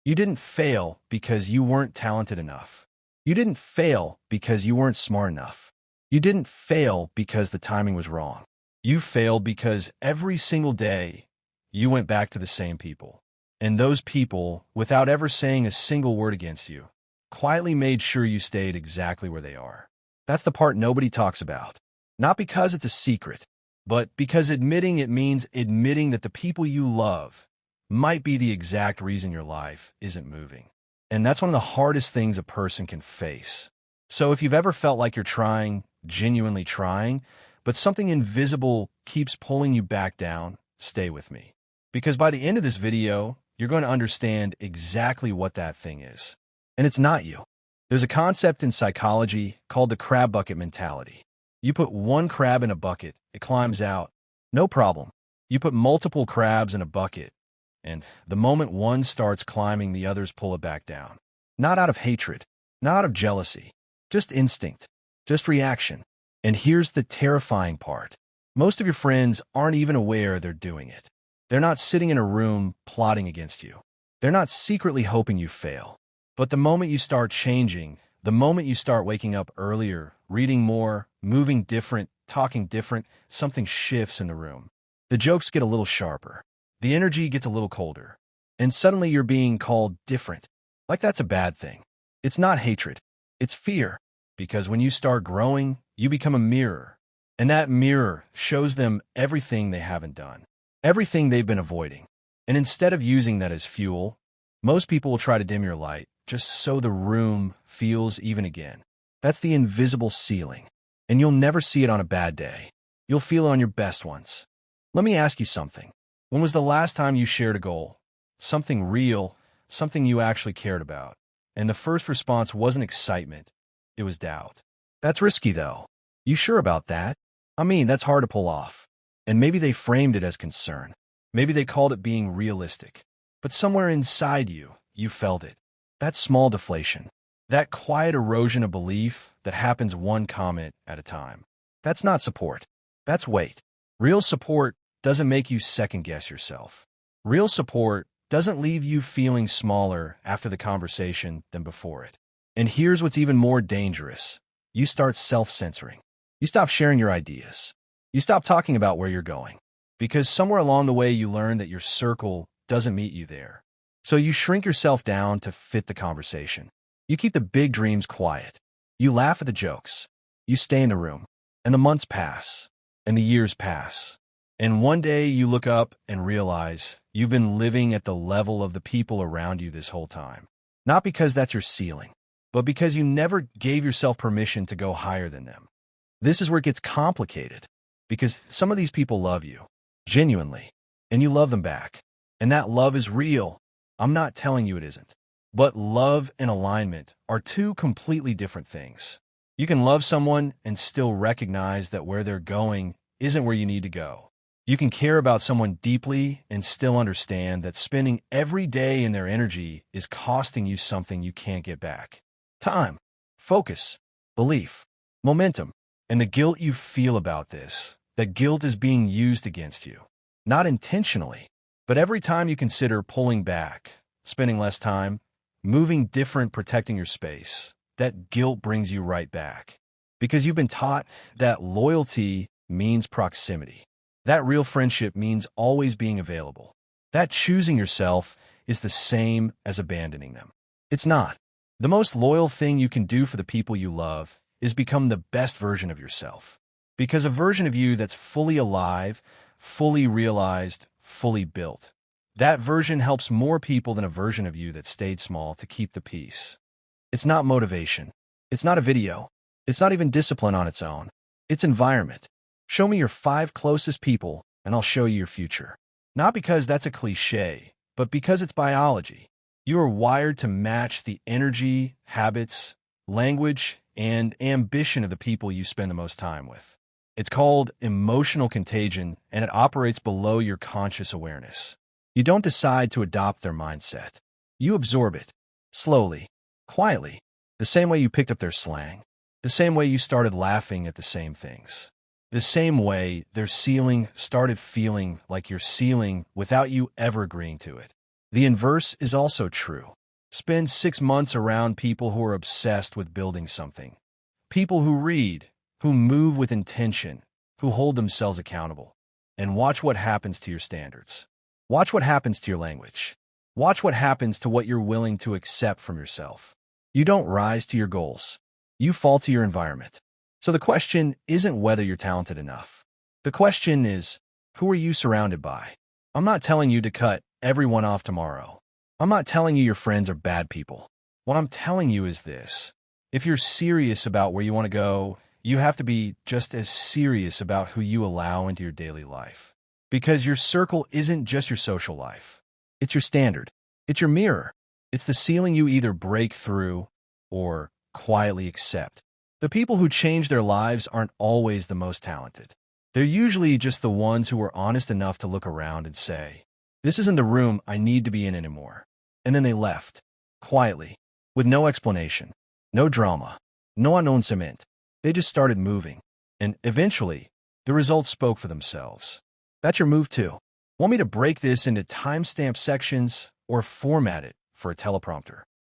You didn't fail because you weren't talented enough. You didn't fail because you weren't smart enough. You didn't fail because the timing was wrong. You failed because every single day you went back to the same people. And those people, without ever saying a single word against you, quietly made sure you stayed exactly where they are. That's the part nobody talks about. Not because it's a secret, but because admitting it means admitting that the people you love might be the exact reason your life isn't moving. And that's one of the hardest things a person can face. So if you've ever felt like you're trying, genuinely trying, but something invisible keeps pulling you back down, stay with me. Because by the end of this video, you're going to understand exactly what that thing is. And it's not you. There's a concept in psychology called the crab bucket mentality. You put one crab in a bucket, it climbs out. No problem. You put multiple crabs in a bucket, and the moment one starts climbing, the others pull it back down. Not out of hatred, not out of jealousy, just instinct, just reaction. And here's the terrifying part. Most of your friends aren't even aware they're doing it. They're not sitting in a room plotting against you. They're not secretly hoping you fail. But the moment you start changing, the moment you start waking up earlier, reading more, moving different, talking different, something shifts in the room. The jokes get a little sharper. The energy gets a little colder. And suddenly you're being called different. Like that's a bad thing. It's not hatred. It's fear. Because when you start growing, you become a mirror. And that mirror shows them everything they haven't done. Everything they've been avoiding. And instead of using that as fuel, most people will try to dim your light just so the room feels even again. That's the invisible ceiling. And you'll never see it on a bad day. You'll feel it on your best ones. Let me ask you something. When was the last time you shared a goal? Something real, something you actually cared about. And the first response wasn't excitement. It was doubt. That's risky, though. You sure about that? I mean, that's hard to pull off. And maybe they framed it as concern. Maybe they called it being realistic. But somewhere inside you, you felt it. That small deflation. That quiet erosion of belief that happens one comment at a time. That's not support. That's weight. Real support doesn't make you second-guess yourself. Real support doesn't leave you feeling smaller after the conversation than before it. And here's what's even more dangerous. You start self-censoring. You stop sharing your ideas. You stop talking about where you're going. Because somewhere along the way you learn that your circle doesn't meet you there. So you shrink yourself down to fit the conversation. You keep the big dreams quiet. You laugh at the jokes. You stay in the room. And the months pass. And the years pass. And one day you look up and realize you've been living at the level of the people around you this whole time. Not because that's your ceiling, but because you never gave yourself permission to go higher than them. This is where it gets complicated. Because some of these people love you, genuinely, and you love them back. And that love is real. I'm not telling you it isn't. But love and alignment are two completely different things. You can love someone and still recognize that where they're going isn't where you need to go. You can care about someone deeply and still understand that spending every day in their energy is costing you something you can't get back. Time, focus, belief, momentum, and the guilt you feel about this. That guilt is being used against you. Not intentionally, but every time you consider pulling back, spending less time, moving different, protecting your space, that guilt brings you right back. Because you've been taught that loyalty means proximity. That real friendship means always being available. That choosing yourself is the same as abandoning them. It's not. The most loyal thing you can do for the people you love is become the best version of yourself. Because a version of you that's fully alive, fully realized, fully built. That version helps more people than a version of you that stayed small to keep the peace. It's not motivation. It's not a video. It's not even discipline on its own. It's environment. Show me your 5 closest people, and I'll show you your future. Not because that's a cliche, but because it's biology. You are wired to match the energy, habits, language, and ambition of the people you spend the most time with. It's called emotional contagion, and it operates below your conscious awareness. You don't decide to adopt their mindset. You absorb it, slowly, quietly, the same way you picked up their slang, the same way you started laughing at the same things, the same way their ceiling started feeling like your ceiling without you ever agreeing to it. The inverse is also true. Spend 6 months around people who are obsessed with building something. People who read, who move with intention, who hold themselves accountable. And watch what happens to your standards. Watch what happens to your language. Watch what happens to what you're willing to accept from yourself. You don't rise to your goals. You fall to your environment. So the question isn't whether you're talented enough. The question is, who are you surrounded by? I'm not telling you to cut everyone off tomorrow. I'm not telling you your friends are bad people. What I'm telling you is this. If you're serious about where you want to go, you have to be just as serious about who you allow into your daily life. Because your circle isn't just your social life. It's your standard. It's your mirror. It's the ceiling you either break through or quietly accept. The people who change their lives aren't always the most talented. They're usually just the ones who are honest enough to look around and say, "This isn't the room I need to be in anymore." And then they left, quietly, with no explanation, no drama, no announcement. They just started moving. And eventually, the results spoke for themselves. That's your move too. Want me to break this into timestamp sections or format it for a teleprompter?